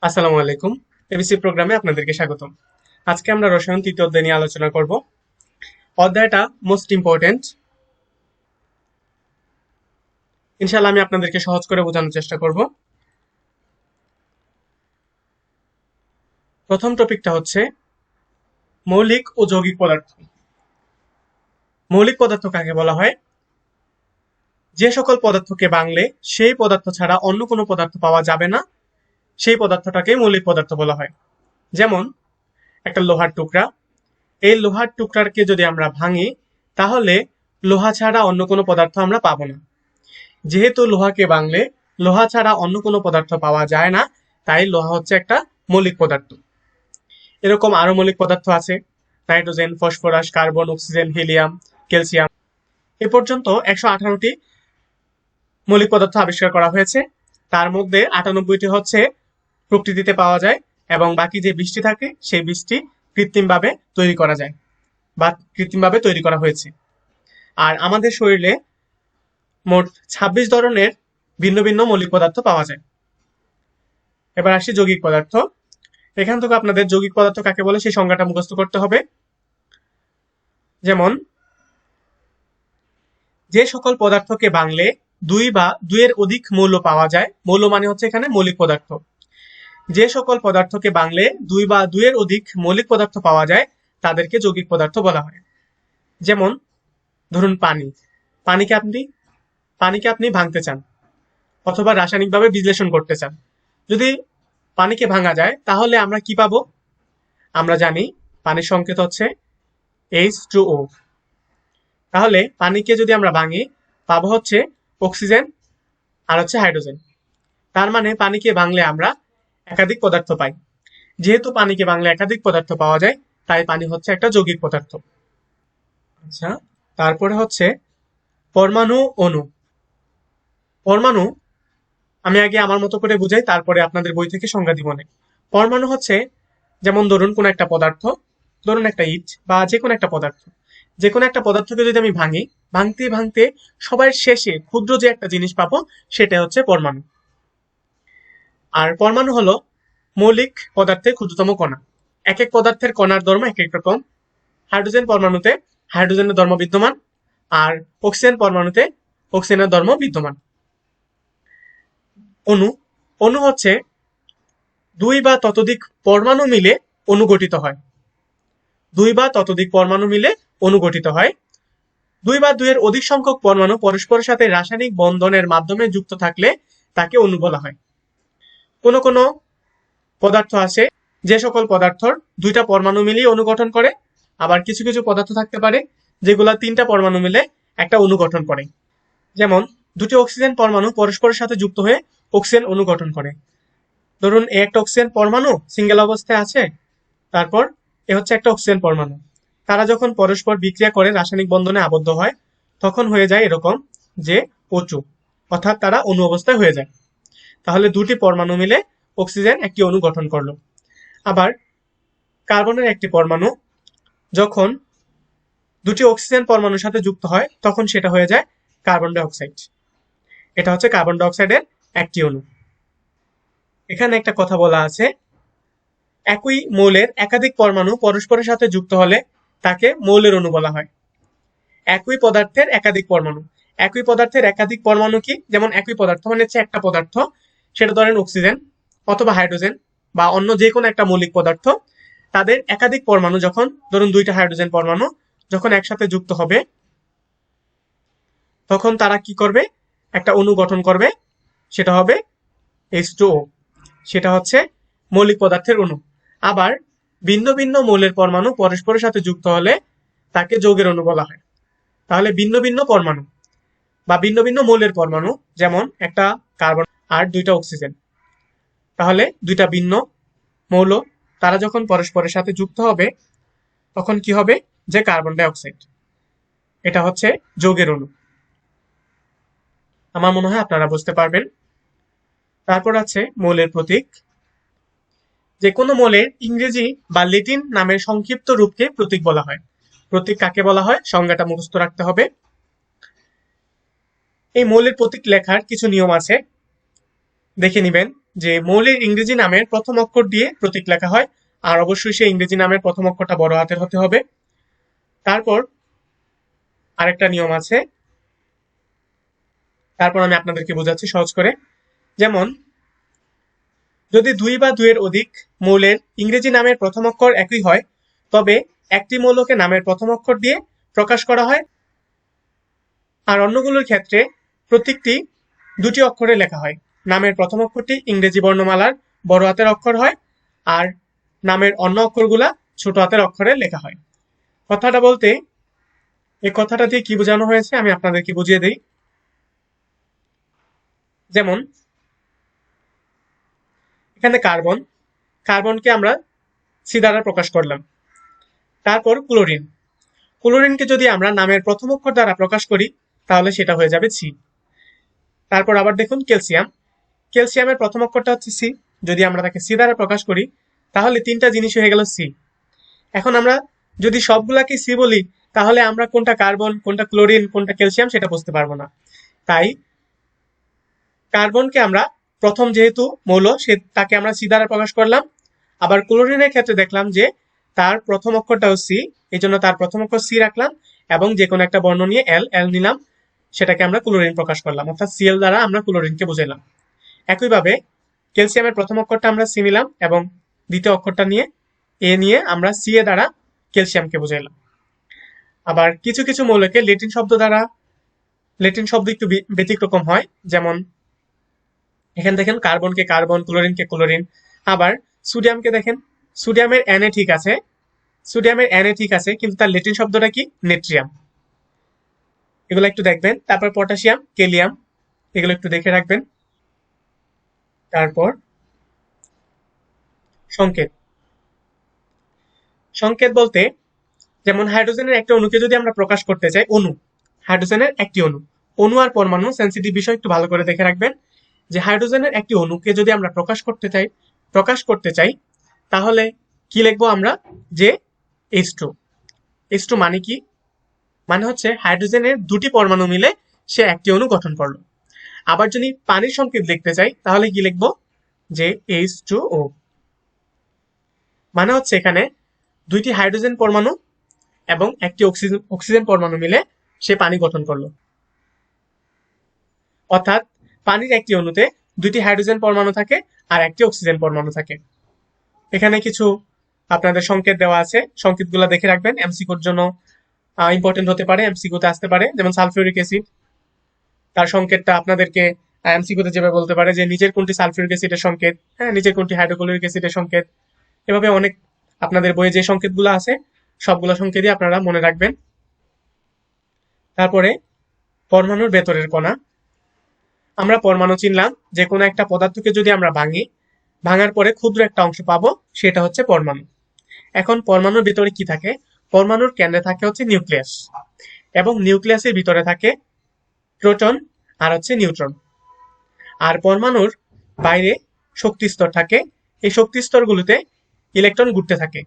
আসসালামু আলাইকুম। এবিসি প্রোগ্রামে আপনাদেরকে স্বাগতম। আজকে আমরা রসায়ন তৃতীয় অধ্যায় নিয়ে আলোচনা করব। অধ্যায়টা মোস্ট ইম্পর্টেন্ট। ইনশাআল্লাহ আমি আপনাদেরকে সহজ করে বোঝানোর চেষ্টা করব। প্রথম টপিকটা হচ্ছে মৌলিক ও যৌগিক পদার্থ। মৌলিক পদার্থ কাকে বলা হয়? যে সকল পদার্থকে ভাঙলে সেই পদার্থ ছাড়া অন্য কোনো পদার্থ পাওয়া যাবে না, সেই পদার্থটাকে মৌলিক পদার্থ বলা হয়। যেমন একটা লোহার টুকরা, এই লোহার টুকরাকে যদি আমরা ভাঙি তাহলে লোহা ছাড়া অন্য কোনো পদার্থ আমরা পাবো না। যেহেতু লোহাকে ভাঙলে লোহা ছাড়া অন্য কোনো পদার্থ পাওয়া যায় না, তাই লোহা হচ্ছে একটা মৌলিক পদার্থ। এরকম আরো মৌলিক পদার্থ আছে: nitrogen, phosphorus, carbon, oxygen, helium, calcium. এ পর্যন্ত 118টি মৌলিক পদার্থ আবিষ্কার করা হয়েছে। তার মধ্যে 98টি হচ্ছে প্রকৃতিতে পাওয়া যায় এবং বাকি যে 20টি থাকে সেই 20টি কৃত্রিমভাবে তৈরি করা যায় বা কৃত্রিমভাবে তৈরি করা হয়েছে। আর আমাদের শরীরে মোট 26 ধরনের ভিন্ন ভিন্ন মৌলিক পদার্থ পাওয়া যায়। এবার আসি যৌগিক পদার্থ। এখান থেকে আপনাদের যৌগিক পদার্থ কাকে বলে সেই সংজ্ঞাটা মুখস্থ করতে হবে। যেমন, যে সকল পদার্থকে ভাঙলে দুই বা দুইয়ের অধিক মৌল পাওয়া যায়, মৌল মানে হচ্ছে এখানে মৌলিক পদার্থ। যে সকল পদার্থকে ভাঙলে দুই বা দুইয়ের অধিক মৌলিক পদার্থ পাওয়া যায় তাদেরকে যৌগিক পদার্থ বলা হয়। যেমন ধরুন পানি। পানিকে আপনি পানিকে আপনি ভাঙতে চান অথবা রাসায়নিকভাবে বিশ্লেষণ করতে চান। যদি পানিকে ভাঙা যায় তাহলে আমরা কি পাবো? আমরা জানি পানির সংকেত হচ্ছে H2O। তাহলে পানিকে যদি আমরা ভাঙি পাবো হচ্ছে অক্সিজেন আর হচ্ছে হাইড্রোজেন। তার মানে পানিকে ভাঙলে আমরা একাধিক পদার্থ পাই। যেহেতু পানিকে ভাঙলে একাধিক পদার্থ পাওয়া যায়, তাই পানি হচ্ছে একটা যৌগিক পদার্থ। আচ্ছা, তারপরে হচ্ছে পরমাণু, অণু। পরমাণু আমি আগে আমার মতো করে বুঝাই, তারপরে আপনাদের বই থেকে সংজ্ঞা দিব না। পরমাণু হচ্ছে, যেমন ধরুন কোন একটা পদার্থ, ধরুন একটা ইট বা যে কোনো একটা পদার্থ, যে কোনো একটা পদার্থকে যদি আমি ভাঙি, ভাঙতে ভাঙতে সবার শেষে ক্ষুদ্র যে একটা জিনিস পাবো সেটা হচ্ছে পরমাণু। আর পরমাণু হলো মৌলিক পদার্থের ক্ষুদ্রতম কণা। এক এক পদার্থের কণার ধর্ম এক এক রকম। হাইড্রোজেন পরমাণুতে হাইড্রোজেনের ধর্ম বিদ্যমান, আর অক্সিজেন পরমাণুতে অক্সিজেনের ধর্ম বিদ্যমান। অণু। অণু হচ্ছে দুই বা ততোধিক পরমাণু মিলে অণু গঠিত হয়। দুই বা ততোধিক পরমাণু মিলে অণু গঠিত হয়। দুই বা দুইয়ের অধিক সংখ্যক পরমাণু পরস্পরের সাথে রাসায়নিক বন্ধনের মাধ্যমে যুক্ত থাকলে তাকে অণু বলা হয়। কোনো কোনো পদার্থ আছে যে সকল পদার্থর দুইটা পরমাণু মিলিয়ে অণু গঠন করে, আবার কিছু কিছু পদার্থ থাকতে পারে যেগুলা তিনটা পরমাণু মিলে একটা অণু গঠন করে। যেমন দুটি অক্সিজেন পরমাণু পরস্পরের সাথে যুক্ত হয়ে অক্সিজেন অণু গঠন করে। ধরুন এ একটা অক্সিজেন পরমাণু সিঙ্গেল অবস্থায় আছে, তারপর এ হচ্ছে একটা অক্সিজেন পরমাণু। তারা যখন পরস্পর বিক্রিয়া করে রাসায়নিক বন্ধনে আবদ্ধ হয় তখন হয়ে যায় এরকম যে O2, অর্থাৎ তারা অণু অবস্থায় হয়ে যায়। তাহলে দুটি পরমাণু মিলে অক্সিজেন একটি অণু গঠন করলো। আবার কার্বনের একটি পরমাণু যখন দুটি অক্সিজেন পরমাণুর সাথে যুক্ত হয় তখন সেটা হয়ে যায় কার্বন ডাই অক্সাইড। এটা হচ্ছে কার্বন ডাই অক্সাইডের একটি অণু। এখানে একটা কথা বলা আছে, একই মৌলের একাধিক পরমাণু পরস্পরের সাথে যুক্ত হলে তাকে মৌলের অণু বলা হয়। একই পদার্থের একাধিক পরমাণু। একই পদার্থের একাধিক পরমাণু কি? যেমন একই পদার্থ মানে হচ্ছে একটা পদার্থ, সেটা ধরেন অক্সিজেন অথবা হাইড্রোজেন বা অন্য যে কোনো একটা মৌলিক পদার্থ, তাদের একাধিক পরমাণু যখন ধরুন দুইটা হাইড্রোজেন পরমাণু যখন একসাথে যুক্ত হবে তখন তারা কি করবে? একটা অণু গঠন করবে, সেটা হবে H2O। সেটা হচ্ছে মৌলিক পদার্থের অণু। আবার ভিন্ন ভিন্ন মৌলের পরমাণু পরস্পরের সাথে যুক্ত হলে তাকে যৌগের অণু বলা হয়। তাহলে ভিন্ন ভিন্ন পরমাণু বা ভিন্ন ভিন্ন মৌলের পরমাণু, যেমন একটা কার্বন আর দুইটা অক্সিজেন, তাহলে দুইটা ভিন্ন মৌল, তারা যখন পরস্পরের সাথে যুক্ত হবে তখন কি হবে? যে কার্বন ডাই অক্সাইড। এটা হচ্ছে যৌগের অণু। আমার মনে হয় আপনারা বুঝতে পারবেন। তারপর আছে মৌলের প্রতীক। যে কোনো মৌলের ইংরেজি বা ল্যাটিন নামের সংক্ষিপ্ত রূপকে প্রতীক বলা হয়। প্রতীক কাকে বলা হয় সংজ্ঞাটা মুখস্থ রাখতে হবে। এই মৌলের প্রতীক লেখার কিছু নিয়ম আছে, দেখে নিবেন। যে মৌলের ইংরেজি নামের প্রথম অক্ষর দিয়ে প্রতীক লেখা হয়, আর অবশ্যই সেই ইংরেজি নামের প্রথম অক্ষরটা বড় হাতের হতে হবে। তারপর আরেকটা নিয়ম আছে, তারপর আমি আপনাদেরকে বোঝাচ্ছি সহজ করে। যেমন যদি 2 বা 2 এর অধিক মৌলের ইংরেজি নামের প্রথম অক্ষর একই হয়, তবে একটি মৌলকে নামের প্রথম অক্ষর দিয়ে প্রকাশ করা হয়, আর অন্যগুলোর ক্ষেত্রে প্রতীকটি 2টি অক্ষরে লেখা হয়। নামের প্রথম অক্ষরটি ইংরেজি বর্ণমালার বড় হাতের অক্ষর হয়, আর নামের অন্য অক্ষরগুলা ছোট হাতের অক্ষরে লেখা হয়। কথাটা বলতে এই কথাটা দিয়ে কি বোঝানো হয়েছে আমি আপনাদেরকে বুঝিয়ে দিই। যেমন এখানে কার্বনকে আমরা সি দ্বারা প্রকাশ করলাম। তারপর ক্লোরিনকে যদি আমরা নামের প্রথম অক্ষর দ্বারা প্রকাশ করি তাহলে সেটা হয়ে যাবে সি। তারপর আবার দেখুন ক্যালসিয়ামের প্রথম অক্ষরটা হচ্ছে সি, যদি আমরা তাকে সি দ্বারা প্রকাশ করি তাহলে 3টা জিনিস হয়ে গেল সি। এখন আমরা যদি সবগুলাকে সি বলি তাহলে আমরা কোনটা কার্বন, কোনটা ক্লোরিন, কোনটা ক্যালসিয়াম সেটা বুঝতে পারবো না। তাই কার্বনকে আমরা প্রথম যেহেতু মৌল তাকে আমরা সি দ্বারা প্রকাশ করলাম। আবার ক্লোরিনের ক্ষেত্রে দেখলাম যে তার প্রথম অক্ষরটাও সি, এই জন্য তার প্রথম অক্ষর সি রাখলাম এবং যে কোনো একটা বর্ণ নিয়ে এল নিলাম, সেটাকে আমরা ক্লোরিন প্রকাশ করলাম, অর্থাৎ সিএল দ্বারা আমরা ক্লোরিনকে বুঝাইলাম। একইভাবে ক্যালসিয়ামের প্রথম অক্ষরটা আমরা সি নিলাম এবং দ্বিতীয় অক্ষরটা নিয়ে আমরা সি এ দ্বারা ক্যালসিয়ামকে বুঝাইলাম। আবার কিছু কিছু মৌলকে ল্যাটিন শব্দ একটু ব্যতিক্রম হয়। যেমন এখানে দেখেন কার্বনকে কার্বন, ক্লোরিনকে ক্লোরিন। আবার সোডিয়ামকে দেখেন, সোডিয়ামের এনএ ঠিক আছে কিন্তু তার ল্যাটিন শব্দটা কি? নেট্রিয়াম। এগুলো একটু দেখবেন। তারপর পটাশিয়াম, ক্যালিয়াম, এগুলো একটু দেখে রাখবেন। তারপর সংকেত বলতে যেমন হাইড্রোজেনের একটা অণুকে যদি আমরা প্রকাশ করতে চাই, হাইড্রোজেনের একটি অণু আর পরমাণু সেন্সিটিভ বিষয় একটু ভালো করে দেখে রাখবেন। যে হাইড্রোজেনের একটি অণুকে যদি আমরা প্রকাশ করতে চাই তাহলে কি লিখবো আমরা? যে H2 মানে কি? মানে হচ্ছে হাইড্রোজেনের 2টি পরমাণু মিলে সে একটি অণু গঠন করলো। আবার যদি পানির সংকেত লিখতে চাই তাহলে কি লিখবো? যে H2O। মানে হচ্ছে এখানে 2টি হাইড্রোজেন পরমাণু এবং একটি অক্সিজেন পরমাণু মিলে সে পানি গঠন করলো। অর্থাৎ পানির একটি অণুতে 2টি হাইড্রোজেন পরমাণু থাকে আর একটি অক্সিজেন পরমাণু থাকে। এখানে কিছু আপনাদের সংকেত দেওয়া আছে, সংকেতগুলো দেখে রাখবেন, এমসিকিউর জন্য ইম্পর্টেন্ট হতে পারে, এমসিকিউতে আসতে পারে। যেমন সালফিউরিক অ্যাসিড, তার সংকেতটা আপনাদেরকে এমসিকিউতে যেভাবে বলতে পারে যে নিচের কোনটি সালফিউরিক অ্যাসিডের সংকেত, নিচের কোনটি হাইড্রোক্লোরিক অ্যাসিডের সংকেত। এভাবে অনেক আপনাদের বইয়ে যে সংকেতগুলো আছে সবগুলো সংকেতই আপনারা মনে রাখবেন। তারপরে পরমাণুর ভেতরের কণা। আমরা পরমাণু চিনলাম, যে কোনো একটা পদার্থকে যদি আমরা ভাঙার পরে ক্ষুদ্র একটা অংশ পাবো, সেটা হচ্ছে পরমাণু। এখন পরমাণুর ভিতরে কি থাকে? পরমাণুর কেন্দ্রে থাকে হচ্ছে নিউক্লিয়াস, এবং নিউক্লিয়াসের ভিতরে থাকে প্রোটন আর হচ্ছে নিউট্রন। আর পরমাণুর বাইরে শক্তি স্তর থাকে, এই শক্তি স্তরগুলোতে ইলেকট্রন ঘুরতে থাকে।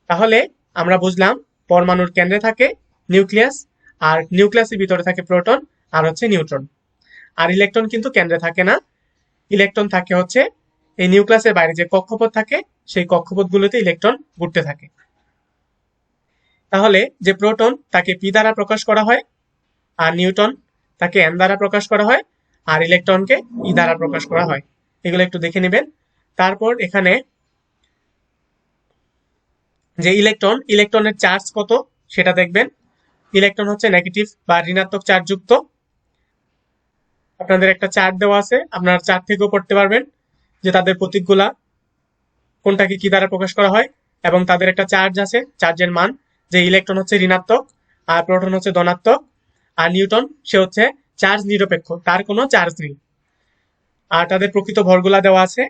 তাহলে আমরা বুঝলাম পরমাণুর কেন্দ্রে থাকে নিউক্লিয়াস, আর নিউক্লিয়াসের ভিতরে থাকে প্রোটন আর হচ্ছে নিউট্রন। আর ইলেকট্রন কিন্তু কেন্দ্রে থাকে না, ইলেকট্রন থাকে হচ্ছে এই নিউক্লিয়াসের বাইরে যে কক্ষপথ থাকে সেই কক্ষপথগুলোতে ইলেকট্রন ঘুরতে থাকে। তাহলে যে প্রোটন তাকে পি দ্বারা প্রকাশ করা হয়, আর নিউট্রন তাকে এন দ্বারা প্রকাশ করা হয়, আর ইলেকট্রনকে ই দ্বারা প্রকাশ করা হয়। এগুলো একটু দেখে নেবেন। তারপর এখানে যে ইলেকট্রনের চার্জ কত সেটা দেখবেন। ইলেকট্রন হচ্ছে নেগেটিভ বা ঋণাত্মক চার্জ যুক্ত। আপনাদের একটা চার্ট দেওয়া আছে, আপনারা চার্ট থেকেও পড়তে পারবেন যে তাদের প্রতীকগুলা কোনটাকে কি দ্বারা প্রকাশ করা হয়, এবং তাদের একটা চার্জ আছে, চার্জের মান, যে ইলেকট্রন হচ্ছে ঋণাত্মক আর প্রোটন হচ্ছে ধনাত্মক, আর নিউটন সে হচ্ছে চার্জ নিরপেক্ষ, তার কোনো চার্জ নেই। আর তাদের প্রকৃত ভরগুলা দেওয়া আছে।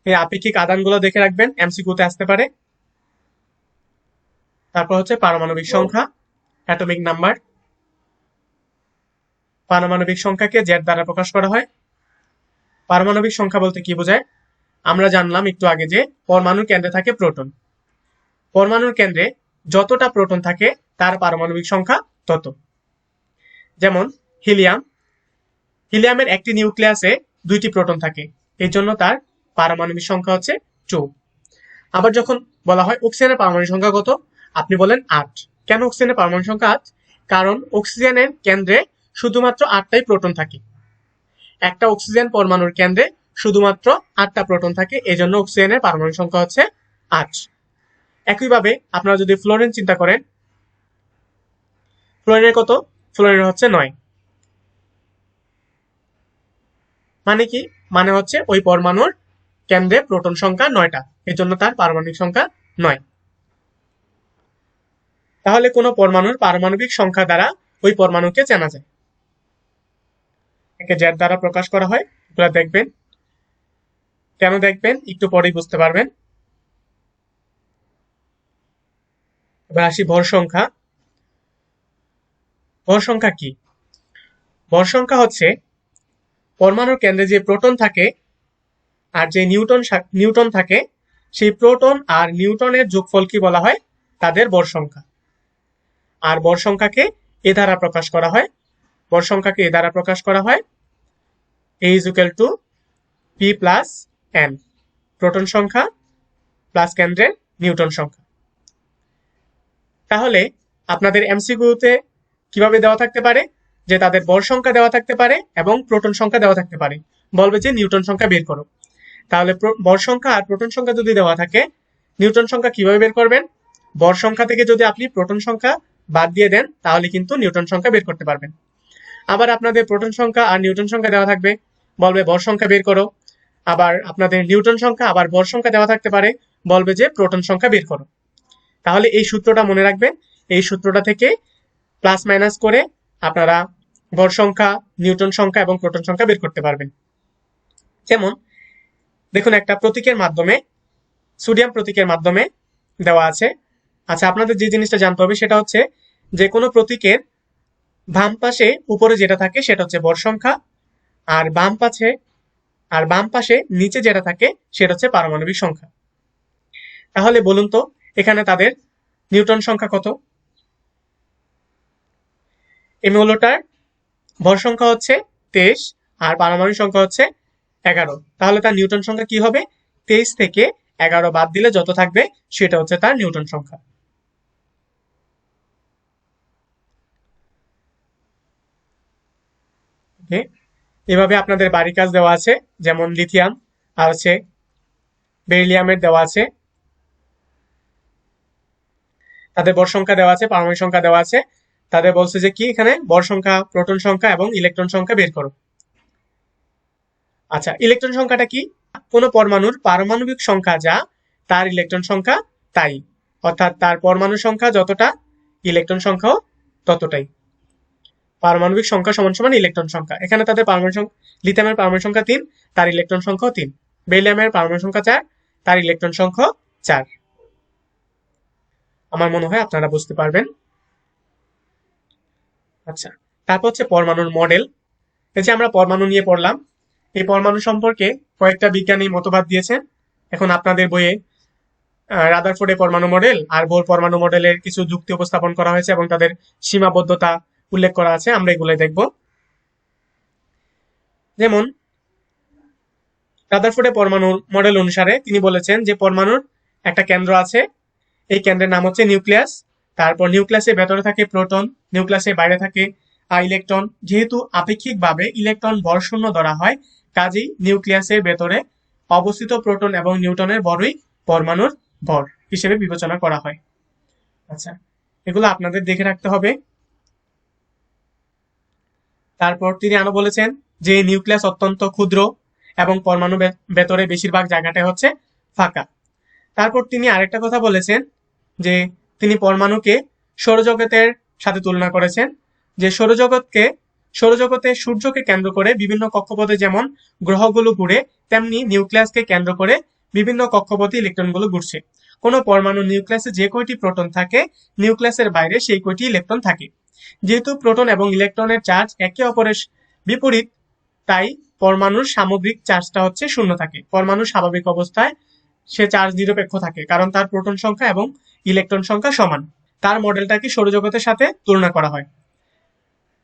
এই আপেক্ষিক আদানগুলো দেখে রাখবেন, এমসিকিউতে আসতে পারে। তারপর হচ্ছে পারমাণবিক সংখ্যা, অ্যাটমিক নাম্বার। পারমাণবিক সংখ্যাকে জেড দ্বারা প্রকাশ করা হয়। পারমাণবিক সংখ্যা বলতে কি বোঝায়? আমরা জানলাম একটু আগে যে পরমাণুর কেন্দ্রে থাকে প্রোটন। পরমাণুর কেন্দ্রে যতটা প্রোটন থাকে তার পারমাণবিক সংখ্যা তত। যেমন হিলিয়ামের একটি নিউক্লিয়াসে 2টি প্রোটন থাকে, এই জন্য তার পারমাণবিক সংখ্যা হচ্ছে 2। আবার যখন বলা হয় অক্সিজেনের পারমাণবিক সংখ্যা কত, আপনি বলেন 8। কেন অক্সিজেনের পারমাণবিক সংখ্যা 8? কারণ অক্সিজেনের কেন্দ্রে শুধুমাত্র 8টাই প্রোটন থাকে। একটা অক্সিজেন পরমাণুর কেন্দ্রে শুধুমাত্র 8টা প্রোটন থাকে, এজন্য অক্সিজেনের পারমাণবিক সংখ্যা হচ্ছে 8। একইভাবে আপনারা যদি ফ্লোরিন চিন্তা করেন, ফ্লোরিনের কত? ফ্লোরিনের হচ্ছে 9। মানে কি? মানে হচ্ছে ওই পরমাণুর কেন্দ্রে প্রোটন সংখ্যা 9টা, এজন্য তার পারমাণবিক সংখ্যা 9। তাহলে কোনো পরমাণুর পারমাণবিক সংখ্যা দ্বারা ওই পরমাণুকে চেনা যায়। একে জেড দ্বারা প্রকাশ করা হয়। এগুলো দেখবেন, কেন দেখবেন একটু পরেই বুঝতে পারবেন। এবার আসি ভর সংখ্যা। ভর সংখ্যা কি? ভর সংখ্যা হচ্ছে পরমাণুর কেন্দ্রে যে প্রোটন থাকে আর যে নিউটন থাকে, সেই প্রোটন আর নিউটনের যোগফল কি বলা হয়? তাদের ভর সংখ্যা। আর ভর সংখ্যাকে এ দ্বারা প্রকাশ করা হয়। ভর সংখ্যাকে এ দ্বারা প্রকাশ করা হয় A is equal to P plus N, proton সংখ্যা প্লাস কেন্দ্রের নিউটন সংখ্যা। তাহলে আপনাদের এমসিকিউতে কিভাবে দেওয়া থাকতে পারে? যে তাদের ভর সংখ্যা দেওয়া থাকতে পারে এবং প্রোটন সংখ্যা দেওয়া থাকতে পারে, বলবে যে নিউটন সংখ্যা বের করো। তাহলে ভর সংখ্যা আর প্রোটন সংখ্যা যদি দেওয়া থাকে, নিউটন সংখ্যা কিভাবে বের করবেন? ভর সংখ্যা থেকে যদি আপনি প্রোটন সংখ্যা বাদ দিয়ে দেন, তাহলে কিন্তু নিউটন সংখ্যা বের করতে পারবেন। আবার আপনাদের প্রোটন সংখ্যা আর নিউটন সংখ্যা দেওয়া থাকবে, বলবে ভর সংখ্যা বের করো। আবার আপনাদের নিউটন সংখ্যা আবার ভর সংখ্যা দেওয়া থাকতে পারে, বলবে যে প্রোটন সংখ্যা বের করো। তাহলে এই সূত্রটা মনে রাখবেন। এই সূত্রটা থেকে প্লাস মাইনাস করে আপনারা ভর সংখ্যা, নিউটন সংখ্যা এবং প্রোটন সংখ্যা বের করতে পারবেন। যেমন দেখুন, একটা প্রতীকের মাধ্যমে, সোডিয়াম প্রতীকের মাধ্যমে দেওয়া আছে। আচ্ছা, আপনাদের যে জিনিসটা জানতে হবে সেটা হচ্ছে যে কোনো প্রতীকের বাম পাশে উপরে যেটা থাকে সেটা হচ্ছে ভর সংখ্যা, আর বাম পাশে নিচে যেটা থাকে সেটা হচ্ছে পারমাণবিক সংখ্যা। তাহলে বলুন তো এখানে তাদের নিউটন সংখ্যা কত? এই মৌলটার ভর সংখ্যা হচ্ছে 23 আর পারমাণবিক সংখ্যা হচ্ছে 11। তাহলে তার নিউটন সংখ্যা কি হবে? 23 থেকে 11 বাদ দিলে যত থাকবে সেটা হচ্ছে তার নিউটন সংখ্যা। এভাবে আপনাদের বাড়ি কাজ দেওয়া আছে, যেমন লিথিয়াম আর হচ্ছে বেরিলিয়ামের দেওয়া আছে, তাদের ভর সংখ্যা দেওয়া আছে, পারমাণবিক সংখ্যা দেওয়া আছে। তাদের বলছে যে কি এখানে ভর সংখ্যা, প্রোটন সংখ্যা এবং ইলেকট্রন সংখ্যা বের করো। আচ্ছা, ইলেকট্রন সংখ্যাটা কি? কোন পরমাণুর পারমাণবিক সংখ্যা যা, তার ইলেকট্রন সংখ্যা তাই। অর্থাৎ তার পরমাণু সংখ্যা যতটা, ইলেকট্রন সংখ্যাও ততটাই। পারমাণবিক সংখ্যা সমান সমান ইলেকট্রন সংখ্যা। এখানে তাদের পারমাণবিক সংখ্যা, লিথিয়ামের পারমাণবিক সংখ্যা 3, তার ইলেকট্রন সংখ্যাও 3। বেরিলিয়ামের পারমাণবিক সংখ্যা 4, তার ইলেকট্রন সংখ্যা 4। আমার মনে হয় আপনারা বুঝতে পারবেন। আচ্ছা, তারপর হচ্ছে পরমাণুর মডেল। এই যে আমরা পরমাণু নিয়ে পড়লাম, এই পরমাণু সম্পর্কে কয়েকটা বিজ্ঞানী মতবাদ দিয়েছেন। এখন আপনাদের বইয়ে রাদারফোর্ডের পরমাণু মডেল আর বোর পরমাণু মডেলের কিছু যুক্তি উপস্থাপন করা হয়েছে এবং তাদের সীমাবদ্ধতা উল্লেখ করা আছে, আমরা এগুলোই দেখব। যেমন রাদারফোর্ডের পরমাণু মডেল অনুসারে তিনি বলেছেন যে পরমাণুর একটা কেন্দ্র আছে, এই কেন্দ্রের নাম হচ্ছে নিউক্লিয়াস। তারপর নিউক্লিয়াসের ভেতরে থাকে প্রোটন, নিউক্লিয়াসের বাইরে থাকে ইলেকট্রন। যেহেতু আপেক্ষিকভাবে ইলেকট্রন ভর শূন্য ধরা হয়, কাজেই নিউক্লিয়াসের ভেতরে অবস্থিত প্রোটন এবং নিউট্রনের ভরই পরমাণুর ভর হিসেবে বিবেচনা করা হয়। আচ্ছা, এগুলো আপনাদের দেখে রাখতে হবে। তারপর তিনি আরো বলেছেন যে নিউক্লিয়াস অত্যন্ত ক্ষুদ্র এবং পরমাণু ভেতরে বেশিরভাগ জায়গাটা হচ্ছে ফাঁকা। তারপর তিনি আরেকটা কথা বলেছেন যে তিনি পরমাণুকে সৌরজগতের সাথে তুলনা করেছেন, যে সৌরজগতে সূর্যকে কেন্দ্র করে বিভিন্ন কক্ষপথে যেমন গ্রহগুলো ঘুরে, তেমনি নিউক্লিয়াসকে কেন্দ্র করে বিভিন্ন কক্ষপথে ইলেকট্রনগুলো ঘুরছে। কোনো পরমাণু নিউক্লিয়াসে যে কয়টি প্রোটন থাকে, নিউক্লিয়াসের বাইরে সেই কয়টি ইলেকট্রন থাকে। যেহেতু প্রোটন এবং ইলেকট্রনের চার্জ একে অপরের বিপরীত, তাই পরমাণুর সামগ্রিক চার্জটা হচ্ছে শূন্য থাকে। পরমাণু স্বাভাবিক অবস্থায় সে চার্জ নিরপেক্ষ থাকে, কারণ তার প্রোটন সংখ্যা এবং ইলেকট্রন সংখ্যা সমান। তার মডেলটাকে সৌরজগতের সাথে তুলনা করা হয়।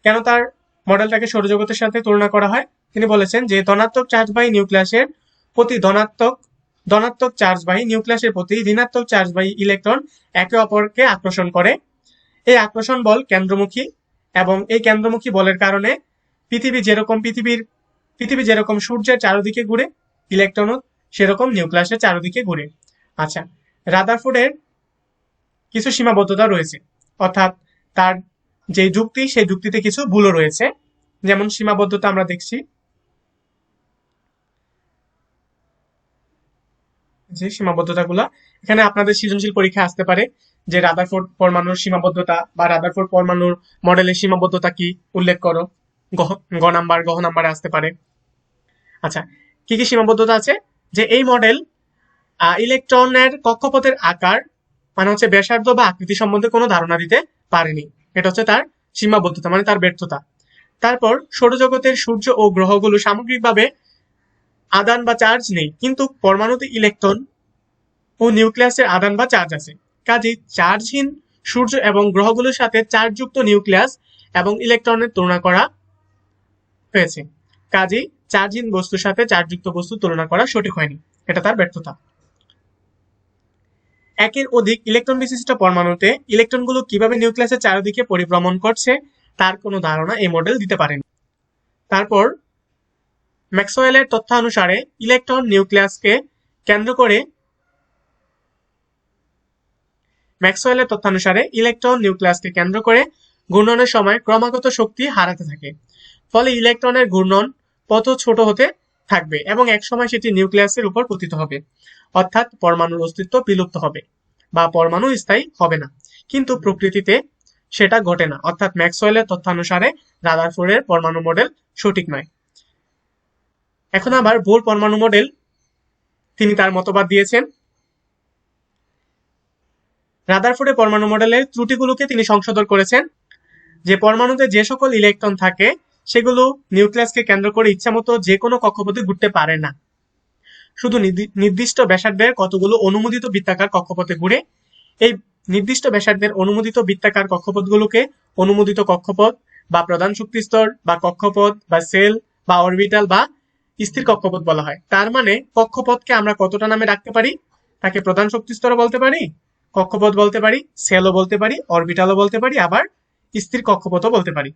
কেন তার মডেলটাকে সৌরজগতের সাথে তুলনা করা হয়? তিনি বলেছেন যে ধনাত্মক চার্জবাহী নিউক্লিয়াসের প্রতি ধনাত্মক চার্জবাহী নিউক্লিয়াসের প্রতি ঋণাত্মক চার্জবাহী ইলেকট্রন একে অপরকে আকর্ষণ করে। এই আকর্ষণ বল কেন্দ্রমুখী, এবং এই কেন্দ্রমুখী বলের কারণে পৃথিবী যেরকম সূর্যের চারদিকে ঘুরে, ইলেকট্রনও সেরকম নিউক্লিয়াসের চারদিকে ঘুরে। আচ্ছা, রাদারফোর্ডের কিছু সীমাবদ্ধতা রয়েছে, অর্থাৎ তার যে যুক্তি সেই যুক্তিতে কিছু ভুলও রয়েছে। যেমন সীমাবদ্ধতা আমরা দেখছি যে সীমাবদ্ধতাগুলো এখানে আপনাদের সৃজনশীল পরীক্ষা আসতে পারে, যে রাদারফোর্ড পরমাণুর সীমাবদ্ধতা বা রাদারফোর্ড পরমাণুর মডেলের সীমাবদ্ধতা কি উল্লেখ করো, ঘ নাম্বারে আসতে পারে। আচ্ছা, কি কি সীমাবদ্ধতা আছে? যে এই মডেল ইলেকট্রনের কক্ষপথের আকার মানে হচ্ছে ব্যাসার্ধ বা আকৃতি সম্বন্ধে কোনো ধারণা দিতে পারেনি। এটা হচ্ছে তার সীমাবদ্ধতা, মানে তার ব্যর্থতা। তারপর সৌরজগতের সূর্য ও গ্রহগুলো সামগ্রিকভাবে আদান বা চার্জ নেই, কিন্তু পরমাণুতে ইলেকট্রন ও নিউক্লিয়াসের আদান বা চার্জ আছে। কাজেই চার্জহীন সূর্য এবং গ্রহগুলোর সাথে চার্জযুক্ত নিউক্লিয়াস এবং ইলেকট্রনের তুলনা করা হয়েছে। কাজেই চার্জহীন বস্তুর সাথে চার্জযুক্ত বস্তু তুলনা করা সঠিক হয়নি, এটা তার ব্যর্থতা। একের অধিক ইলেকট্রন বিশিষ্ট পরমাণুতে ইলেকট্রনগুলো কিভাবে নিউক্লিয়াসের চারিদিকে পরিভ্রমণ করছে তার কোনো ধারণা এই মডেল দিতে পারেনি। তারপর ম্যাক্সওয়েলের তথ্যানুসারে ইলেকট্রন নিউক্লিয়াসকে কেন্দ্র করে ঘূর্ণনের সময় ক্রমাগত শক্তি হারাতে থাকে। ফলে ইলেকট্রনের ঘূর্ণন পথ ছোট হতে থাকবে এবং একসময় সেটি নিউক্লিয়াসের উপর পতিত হবে, অর্থাৎ পরমাণুর অস্তিত্ব বিলুপ্ত হবে বা পরমাণু স্থায়ী হবে না। কিন্তু প্রকৃতিতে সেটা ঘটে না, অর্থাৎ ম্যাক্সওয়েলের তথ্যানুসারে রাদারফোর্ডের পরমাণু মডেল সঠিক নয়। এখন আবার বোর পরমাণু মডেল তিনি তার মতবাদ দিয়েছেন। রাদারফোর্ডের পরমাণু মডেলের ত্রুটিগুলোকে তিনি সংশোধন করেছেন, যে পরমাণুতে যে সকল ইলেকট্রন থাকে সেগুলো নিউক্লিয়াসকে কেন্দ্র করে ইচ্ছামতো যে কোনো কক্ষপথে ঘুরতে পারে না। শুধু নির্দিষ্ট ব্যাসার্ধের কতগুলো অনুমোদিত বৃত্তাকার কক্ষপথে ঘুরে। এই নির্দিষ্ট ব্যাসার্ধের অনুমোদিত বৃত্তাকার কক্ষপথগুলোকে অনুমোদিত কক্ষপথ বা প্রধান শক্তিস্তর বা কক্ষপথ বা সেল বা অরবিটাল বা স্থির কক্ষপথ বলা হয়। তার মানে কক্ষপথকে আমরা কতটা নামে রাখতে পারি? তাকে প্রধান শক্তিস্তরও বলতে পারি, কক্ষপথ বলতে পারি, সেলও বলতে পারি, অরবিটালও বলতে পারি, আবার স্থির কক্ষপথও বলতে পারি।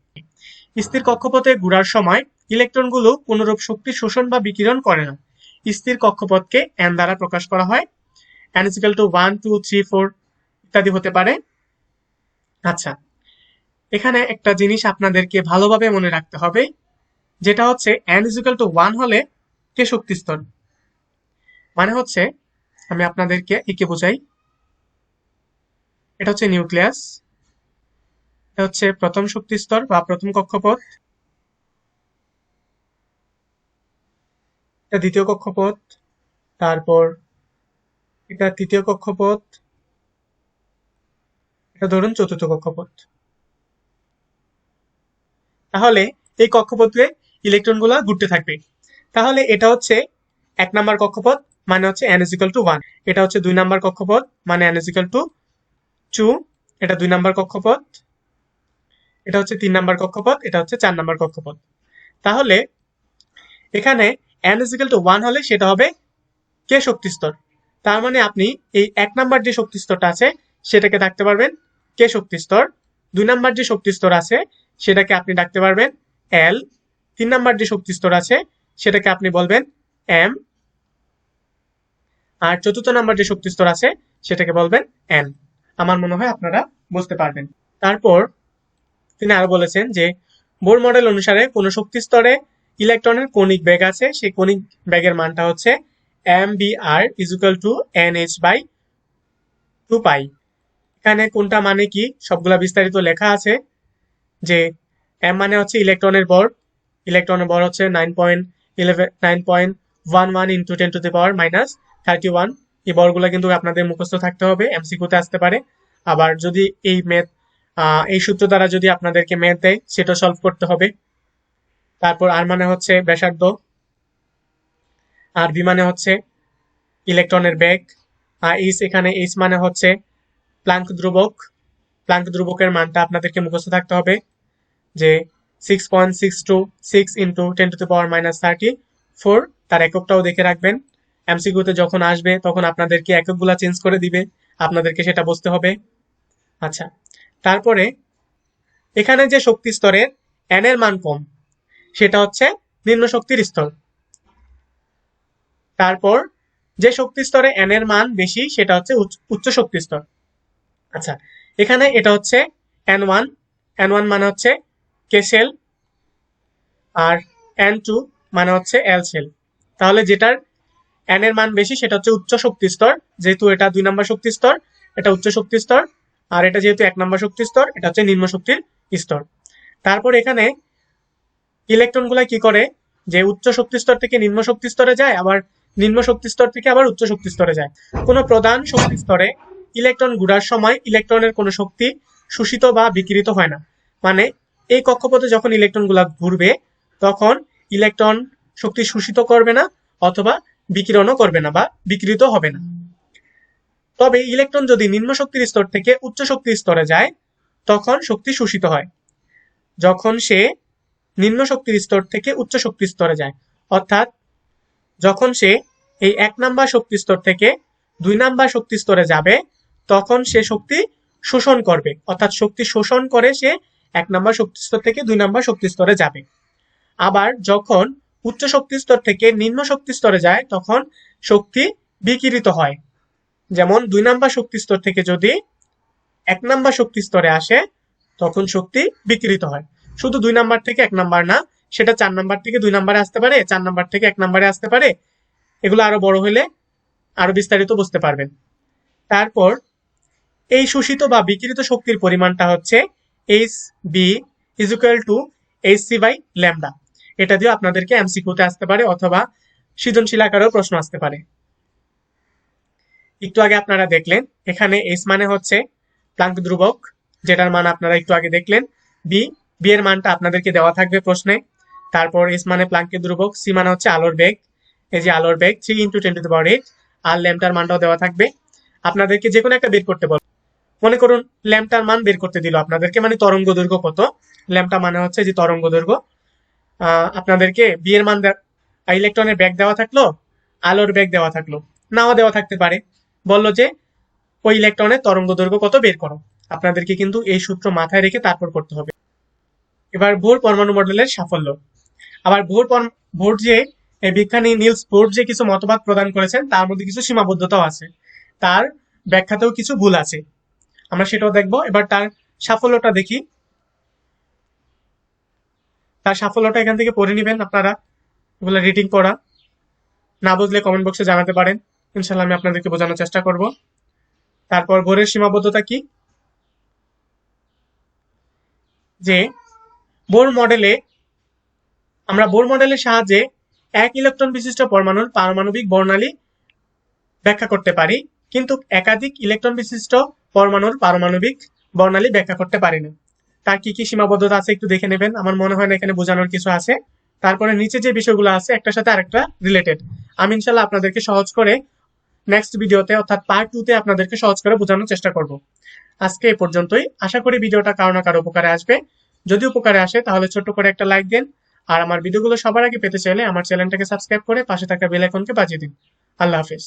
স্থির কক্ষপথে ঘোরার সময় ইলেকট্রনগুলো কোনরূপ শক্তি শোষণ বা বিকিরণ করে না। স্থির কক্ষপথকে n দ্বারা প্রকাশ করা হয়, n = 1 2 3 4 ইত্যাদি হতে পারে। আচ্ছা, এখানে একটা জিনিস আপনাদেরকে ভালোভাবে মনে রাখতে হবে, যেটা হচ্ছে n = 1 হলে কে শক্তি স্তর, মানে হচ্ছে আমি আপনাদেরকে একে বোঝাই। এটা হচ্ছে নিউক্লিয়াস, এটা হচ্ছে প্রথম শক্তি স্তর বা প্রথম কক্ষপথ, এটা দ্বিতীয় কক্ষপথ, তারপর এটা তৃতীয় কক্ষপথ, এটা ধরুন চতুর্থ কক্ষপথ। তাহলে এই কক্ষপথে ইলেকট্রনগুলো ঘুরতে থাকবে। তাহলে এটা হচ্ছে 1 নাম্বার কক্ষপথ, মানে হচ্ছে n = 1। এটা হচ্ছে 2 নাম্বার কক্ষপথ, মানে n = 2। এটা 2 নাম্বার কক্ষপথ, এটা হচ্ছে 3 নাম্বার কক্ষপথ, এটা হচ্ছে 4 নাম্বার কক্ষপথ। তাহলে এখানে n = 1 হলে সেটা হবে কে শক্তি স্তর। তার মানে আপনি এই 1 নাম্বার যে শক্তি স্তরটা আছে সেটাকে ডাকতে পারবেন কে শক্তি স্তর, 2 নাম্বার যে শক্তি স্তর আছে সেটাকে আপনি ডাকতে পারবেন L, 3 নাম্বার যে শক্তি স্তর আছে সেটাকে আপনি বলবেন M, আর চতুর্থ নাম্বার যে শক্তি স্তর আছে সেটাকে বলবেন N। আমার মনে হয় আপনারা বুঝতে পারবেন। তারপর তিনি আরো বলেছেন যে বোর মডেল অনুসারে কোন শক্তি স্তরে ইলেকট্রনের কণিক বেগ আছে, সেই কণিক বেগের মানটা হচ্ছে mBr = nh/2π। এখানে কোনটা মানে কি সবগুলা বিস্তারিত লেখা আছে। যে m মানে হচ্ছে ইলেকট্রনের ভর, ইলেকট্রনের ভর হচ্ছে 9.11 × 10⁻31। এই ভরগুলো কিন্তু আপনাদের মুখস্থ থাকতে হবে, এমসিকিউতে আসতে পারে। আবার যদি এই সূত্র দ্বারা যদি আপনাদেরকে ম্যাথ দেয় সেটা সলভ করতে হবে। তারপর আর মানে হচ্ছে ব্যাসার্ধ, আর বি মানে হচ্ছে ইলেকট্রনের বেগ, আর এইচ, এখানে এইচ মানে হচ্ছে প্লাঙ্ক ধ্রুবক। প্লাঙ্ক ধ্রুবকের মানটা আপনাদেরকে মুখস্থ থাকতে হবে, যে 6.626 × 10⁻34। তার এককটাও দেখে রাখবেন। এমসিকিউতে যখন আসবে তখন আপনাদেরকে এককগুলা চেঞ্জ করে দিবে, আপনাদেরকে সেটা বুঝতে হবে। আচ্ছা, তারপরে এখানে যে শক্তি স্তরের n এর মান কম সেটা হচ্ছে নিম্ন শক্তির স্তর। তারপর যে শক্তি স্তরে n এর মান বেশি সেটা হচ্ছে উচ্চ শক্তি স্তর। আচ্ছা, এখানে এটা হচ্ছে n1, n1 মানে হচ্ছে কে সেল, আর n2 মানে হচ্ছে এল সেল। তাহলে যেটার n এর মান বেশি সেটা হচ্ছে উচ্চ শক্তি স্তর, যেহেতু এটা 2 নম্বর শক্তি স্তর, এটা উচ্চ শক্তি স্তর। আর এটা যেহেতু 1 নম্বর শক্তি স্তর, এটা হচ্ছে নিম্ন শক্তির স্তর। তারপর এখানে ইলেকট্রনগুলা কি করে, যে উচ্চ শক্তি স্তর থেকে নিম্ন শক্তি স্তরে যায়, আবার নিম্ন শক্তি স্তর থেকে আবার উচ্চ শক্তি স্তরে যায়। কোনো প্রধান শক্তি স্তরে ইলেকট্রন ঘোরার সময় ইলেকট্রনের কোনো শক্তি শোষিত বা বিকিরিত হয় না। মানে এই কক্ষপথে যখন ইলেকট্রনগুলা ঘুরবে তখন ইলেকট্রন শক্তি শোষিত করবে না অথবা বিকিরণও করবে না বা বিকৃত হবে না। তবে ইলেকট্রন যদি নিম্ন শক্তির স্তর থেকে উচ্চ শক্তির স্তরে যায় তখন শক্তি শোষিত হয়, যখন সে নিম্ন শক্তির স্তর থেকে উচ্চ শক্তির স্তরে যায়। অর্থাৎ যখন সে এই 1 নাম্বার শক্তি স্তর থেকে 2 নাম্বার শক্তি স্তরে যাবে তখন সে শক্তি শোষণ করবে, অর্থাৎ শক্তি শোষণ করে সে 1 নাম্বার শক্তি স্তর থেকে 2 নাম্বার শক্তি স্তরে যাবে। আবার যখন উচ্চ শক্তি স্তর থেকে নিম্ন শক্তি স্তরে যায় তখন শক্তি বিকিরিত হয়। যেমন 2 নাম্বার শক্তি স্তর থেকে যদি 1 নাম্বার শক্তি স্তরে আসে তখন শক্তি বিকিরিত হয়। শুধু 2 নাম্বার থেকে 1 নাম্বার না, সেটা 4 নাম্বার থেকে 2 নাম্বারে আসতে পারে, 4 নাম্বার থেকে 1 নাম্বারে আসতে পারে। এগুলো আরো বড় হলে আরো বিস্তারিত বুঝতে পারবেন। তারপর এই শোষিত বা বিকিরিত শক্তির পরিমাণটা হচ্ছে h b is equal to h c by lambda. এটা দিয়ে আপনাদেরকে এমসিকিউতে আসতে পারে অথবা সৃজনশীল আকারেও প্রশ্ন আসতে পারে। একটু আগে আপনারা দেখলেন এখানে এইচ মানে হচ্ছে প্লাঙ্ক ধ্রুবক, যেটার মান আপনারা একটু আগে দেখলেন। বি এর মানটা আপনাদেরকে দেওয়া থাকবে প্রশ্নে। তারপর এস মানে প্লাঙ্কের ধ্রুবক, সি মানে হচ্ছে আলোর বেগ, এই যে আলোর বেগ 3 × 10⁻⁸, আর ল্যাম্পটার মানটাও দেওয়া থাকবে। আপনাদেরকে যে কোনো একটা বের করতে বল, মনে করুন ল্যাম্পটার মান বের করতে দিল আপনাদেরকে, মানে তরঙ্গ দৈর্ঘ্য কত। ল্যাম্পটা মানে হচ্ছে যে তরঙ্গ দৈর্ঘ্য। আপনাদেরকে বি এর মান ইলেকট্রনের বেগ দেওয়া থাকলো, আলোর বেগ দেওয়া থাকলো, নাও দেওয়া থাকতে পারে। বললো যে ওই ইলেকট্রনের তরঙ্গ দৈর্ঘ্য কত বের করো। আপনাদেরকে কিন্তু এই সূত্র মাথায় রেখে তারপর করতে হবে। এবার বোর পরমাণু মডেলের সাফল্য। আবার বোর যে বিজ্ঞানী নিলস বোর যে কিছু মতবাদ প্রদান করেছেন তার মধ্যে কিছু সীমাবদ্ধতাও আছে, তার ব্যাখ্যাতেও কিছু ভুল আছে, আমরা সেটাও দেখব। এবার তার সাফল্যটা দেখি। তার সাফল্যটা এখান থেকে পড়ে নেবেন আপনারা, এগুলো রিডিং করা। না বুঝলে কমেন্ট বক্সে জানাতে পারেন, ইনশাল্লাহ আমি আপনাদেরকে বোঝানোর চেষ্টা করব। তারপর বোরের সীমাবদ্ধতা কি, যে আমরা বোর মডেলের সাহায্যে 1 ইলেকট্রন বিশিষ্ট পরমাণুর পারমাণবিক বর্ণালী ব্যাখ্যা করতে পারি, কিন্তু একাধিক ইলেকট্রন বিশিষ্ট পরমাণুর পারমাণবিক বর্ণালী ব্যাখ্যা করতে পারি না। তার কি কি সীমাবদ্ধতা আছে একটু দেখে নেবেন, আমার মনে হয় না এখানে বোঝানোর কিছু আছে। তারপরে নিচে যে বিষয়গুলো আছে একটার সাথে আরেকটা রিলেটেড, আমি ইনশাল্লাহ আপনাদেরকে সহজ করে নেক্সট ভিডিওতে অর্থাৎ পার্ট 2 তে আপনাদেরকে সহজ করে বোঝানোর চেষ্টা করব। আজকে এ পর্যন্তই, আশা করি ভিডিওটা কারো না কারো উপকারে আসবে। যদি উপকারে আসে তাহলে ছোট্ট করে একটা লাইক দেন, আর আমার ভিডিওগুলো সবার আগে পেতে চাইলে আমার চ্যানেলটাকে সাবস্ক্রাইব করে পাশে থাকা বেল আইকনকে বাজিয়ে দিন। আল্লাহ হাফেজ।